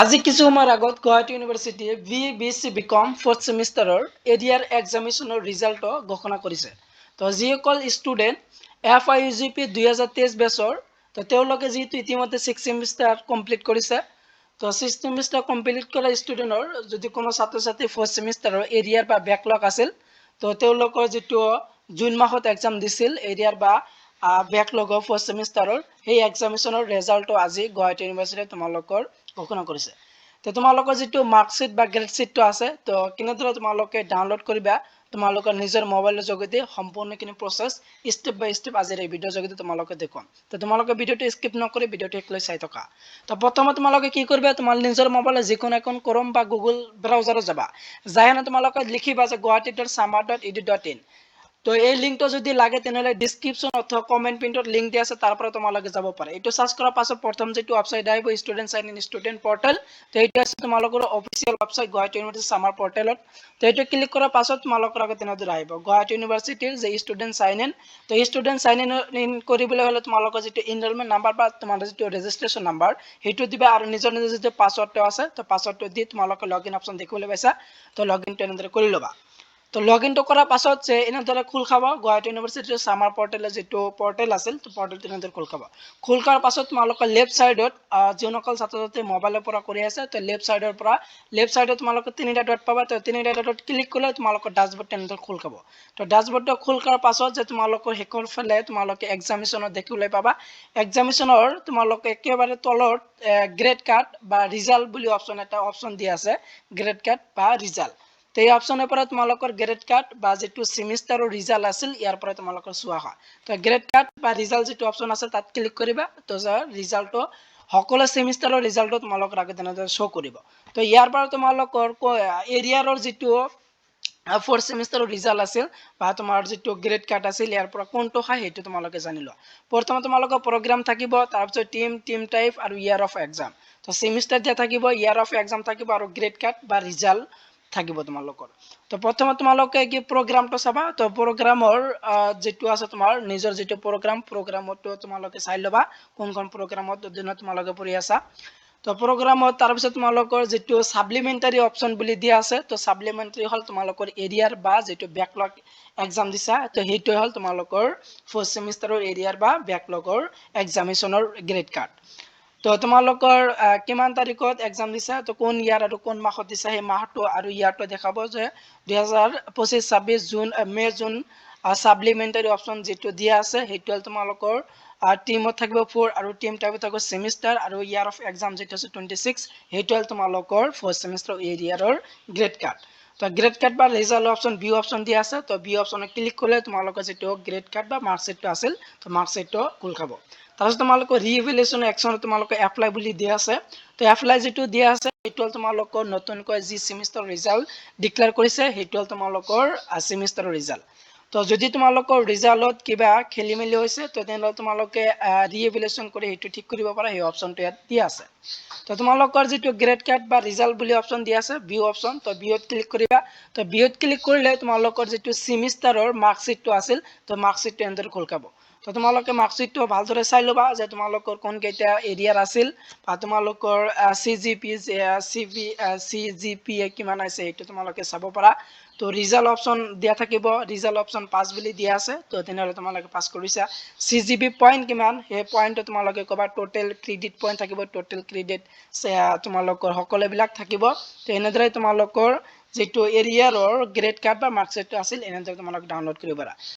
আজি কিছু সময়ৰ আগত গুৱাহাটী ইউনিভাৰ্চিটিয়ে BSc বিকম 4th সেমিষ্টাৰৰ এৰিয়াৰ এক্সামিনেশ্যনৰ ৰিজাল্ট ঘোষণা কৰিছে। তো যিসকল ষ্টুডেণ্ট FIUGP 2023 বেচৰ তো তেওঁলোকে যিহেতু ইতিমধ্যে 6th সেমিষ্টাৰ কমপ্লিট কৰিছে, তো 6th সেমিষ্টাৰ কমপ্লিট কৰা ষ্টুডেণ্টৰ যদি কোনো ছাত্ৰ ছাত্ৰী 4th সেমিষ্টাৰৰ এৰিয়াৰ বা বেকলগ আছিল, তো তেওঁলোকৰ যিটো জুন মাহত এক্সাম দিছিল এৰিয়াৰ বা বেকলগৰ 4th সেমিষ্টাৰৰ সেই এক্সামিনেশ্যনৰ ৰিজাল্টটো আজি গুৱাহাটী ইউনিভাৰ্চিটিয়ে তোমালোকৰ ঘোষণা কৰিছে। তো তোমালোকৰ যিটো মাৰ্কশ্বিট বা গ্ৰেড শ্বিটটো আছে, তো কেনেদৰে তোমালোকে ডাউনলোড কৰিবা তোমালোকৰ নিজৰ মোবাইলৰ যোগেদি সম্পূৰ্ণখিনি প্ৰচেছ ষ্টেপ বাই ষ্টেপ আজিৰ এই ভিডিঅ'ৰ যোগেদি তোমালোকে দেখুৱাম। তো তোমালোকে ভিডিঅ'টো স্কিপ নকৰি ভিডিঅ'টো একলৈ চাই থকা। তো প্ৰথমে তোমালোকে কি কৰিবা, তোমাৰ নিজৰ মোবাইলৰ যিকোনো এখন ক্ৰম বা গুগল ব্ৰাউজাৰত যাবা, যাই হেনে তোমালোকে লিখিবা যে guwahati.samar.edu.in। তো এই লিংকটো যদি লাগে তেনেহলে ডেসক্রিপশন অথবা কমেন্ট পিনত লিংক দিয়া আছে, তাৰ পৰা তোমালোকে যাব পাৰে। এইটো সাৰ্চ কৰাৰ পাছত প্ৰথম যেটো ওয়েবসাইট আহিব student sign in student portal, তো এইটো আছে তোমালোকৰ অফিচিয়েল ওয়েবসাইট গুৱাহাটী ইউনিভাৰ্চিটি সামাৰ পোৰ্টালত। তো এইটো ক্লিক কৰাৰ পাছত তোমালোকৰ আগত তেনেদৰে আহিব গুৱাহাটী ইউনিভাৰ্চিটিৰ যে ষ্টুডেন্ট সাইন ইন। তো ষ্টুডেন্ট সাইন ইন কৰিবলৈ হলে তোমালোকৰ যেটো এনৰলমেন্ট নাম্বাৰ বা তোমালোকৰ যেটো ৰেজিষ্ট্ৰেচন নাম্বাৰ সেইটো দিবা, আৰু নিজৰ যেটো পাসওয়াৰ্ডটো আছে তো পাসওয়াৰ্ডটো দি তোমালোকে লগইন অপশন দেখিবলৈ পাইছা, তো লগইনটো এনেদৰে কৰি ল'বা। তো লগইনটো কৰাৰ পাছত যে এনেদৰে খোল খাব গুৱাহাটী ইউনিভাৰ্চিটিৰ সামাৰ পোৰ্টালৰ যেটো পোৰ্টাল আছিল, তো পোৰ্টালটো এনেদৰে খোল খাব। খোল খোৱাৰ পাছত তোমালোকৰ লেফট সাইডত যোনসকল ছাত্ৰ ছাত্ৰী মোবাইলৰ পৰা কৰি আছে, তো লেফট সাইডৰ পৰা লেফট সাইডত তোমালোকে তিনিটা ডট পাবা। তো তিনিটা ডটত ক্লিক কৰিলে তোমালোকৰ ড্যাশবোৰ্ড তেনেদৰে খোল খাব। তো ড্যাশবোৰ্ডটো খোল খোৱাৰ পাছত যে তোমালোকৰ শেষৰ ফালে তোমালোকে এক্সামিনেশ্যনত দেখিবলৈ পাবা। এক্সামিনেশ্যনৰ তোমালোকে একেবাৰে তলত গ্ৰেড কাৰ্ড বা ৰিজাল্ট বুলি এটা অপশন দিয়া আছে, গ্ৰেড কাৰ্ড বা ৰিজাল্ট। তো এই অপশনৰ পৰা তোমালোকৰ গ্ৰেড কাৰ্ড বা যেটো সেমিষ্টাৰৰ ৰিজাল্ট আছিল ইয়াৰ পৰা তোমালোকৰ চোৱা হয়। তো গ্ৰেড কাৰ্ড বা ৰিজাল্ট যেটো অপশন আছে তাত ক্লিক কৰিবা। তো ৰিজাল্টটো সকলো সেমিষ্টাৰৰ ৰিজাল্টটো তোমালোকৰ আগত তেনেদৰে শো কৰিব। তো ইয়াৰ পৰা তোমালোকৰ এৰিয়াৰৰ যেটো 4th সেমিষ্টাৰৰ ৰিজাল্ট আছিল বা তোমাৰ যেটো গ্ৰেড কাৰ্ড আছিল ইয়াৰ পৰা কোনটো হয় সেইটো তোমালোকে জানি লোৱা। প্ৰথমে তোমালোকৰ প্ৰগ্ৰাম থাকিব, তাৰপিছত টিম টাইপ আৰু ইয়াৰ অফ এক্সাম। তো সেমিষ্টাৰ দিয়া থাকিব, ইয়াৰ অফ এক্সাম থাকিব আৰু গ্ৰেড কাৰ্ড বা ৰিজাল্ট থাকিব তোমালোকৰ। তো প্ৰথমে তোমালোকে কি প্ৰগ্ৰামটো চাবা। তো প্ৰগ্ৰামৰ যেটো আছে তোমাৰ নিজৰ যেটো প্ৰগ্ৰামটো তোমালোকে চাই ল'বা কোনখন প্ৰগ্ৰামত দিনত তোমালোকে পঢ়ি আছা। তো প্ৰগ্ৰামত তাৰপিছত তোমালোকৰ যেটো সাপ্লিমেন্টাৰী অপশন বুলি দিয়া আছে, তো সাপ্লিমেন্টাৰী হল তোমালোকৰ এৰিয়াৰ বা যেটো বেকলগ এক্সাম দিছা, তো সেইটো হল তোমালোকৰ 4th সেমিষ্টাৰৰ এৰিয়াৰ বা বেকলগৰ এক্সামিনেশ্যনৰ গ্ৰেড কাৰ্ড। তো তোমালোকৰ কিমান তাৰিখত এক্সাম দিছা, তো কোন ইয়াৰ আৰু কোন মাহত দিছা সেই মাহটো আৰু ইয়াৰটো দেখাব যে 2025-26 জুন মে জুন সাপ্লিমেন্টাৰী অপশন যেটো দিয়া আছে সেইটো হল তোমালোকৰ টিমত থাকিব 4 আৰু টিম টাইপত থাকিব সেমিষ্টাৰ, আৰু ইয়াৰ অফ এক্সাম যেটো আছে 26 সেইটো হল তোমালোকৰ 4th সেমিষ্টাৰ এৰিয়াৰৰ গ্ৰেড কাৰ্ড। তো গ্ৰেড কাৰ্ড বা ৰিজাল্ট অপশন বি অপশন দিয়া আছে, তো বি অপশনে ক্লিক কৰিলে তোমালোকৰ যেটো গ্ৰেড কাৰ্ড বা মাৰ্কশ্বিটটো আছিল তো মাৰ্কশ্বিটটো খোল খাব। তাৰপিছত তোমালোকৰ ৰিইভ্যালুয়েশন একশন তোমালোকৰ এপ্লাই বুলি দিয়া আছে। তো এপ্লাই যেটো দিয়া আছে সেইটো হল তোমালোকৰ নতুনকৈ যি সেমিষ্টাৰ ৰিজাল্ট ডিক্লেয়াৰ কৰিছে সেইটো হল তোমালোকৰ সেমিষ্টাৰৰ ৰিজাল্ট। তো যদি তোমালোকৰ ৰিজাল্টত কিবা খেলি মেলি হৈছে তো তেনেহলে তোমালোকে ৰিইভ্যালুয়েশন কৰি সেইটো ঠিক কৰিব পাৰা, সেই অপশনটো ইয়াত দিয়া আছে। তো তোমালোকৰ যেটো গ্ৰেড কাৰ্ড বা ৰিজাল্ট বুলি অপশন দিয়া আছে বি অপশন, তো বিত ক্লিক কৰিবা। তো বিত ক্লিক কৰিলে তোমালোকৰ যেটো সেমিষ্টাৰৰ মাৰ্কশ্বিটটো আছিল তো মাৰ্কশ্বিটটো এনেদৰে খোল খাব। তো তোমালোকে মাৰ্কশ্বিটটো ভালদৰে চাই ল'বা যে তোমালোকৰ কোন কেইটা এৰিয়াৰ আছিল বা তোমালোকৰ CGPA কিমান আছে সেইটো তোমালোকে চাব পাৰা। তো ৰিজাল্ট অপশন দিয়া থাকিব, ৰিজাল্ট অপশন পাস বুলি দিয়া আছে, তো তেনেহলে তোমালোকে পাস কৰিছা। CGP পইণ্ট কিমান সেই পইণ্টটো তোমালোকে কবা, টোটেল ক্ৰেডিট পইণ্ট থাকিব, টোটেল ক্ৰেডিট তোমালোকৰ সকলোবিলাক থাকিব। তো এনেদৰে তোমালোকৰ যেটো এৰিয়াৰৰ গ্ৰেড কাৰ্ড বা মাৰ্কশ্বিটটো আছিল এনেদৰে তোমালোকে ডাউনলোড কৰিব পাৰা।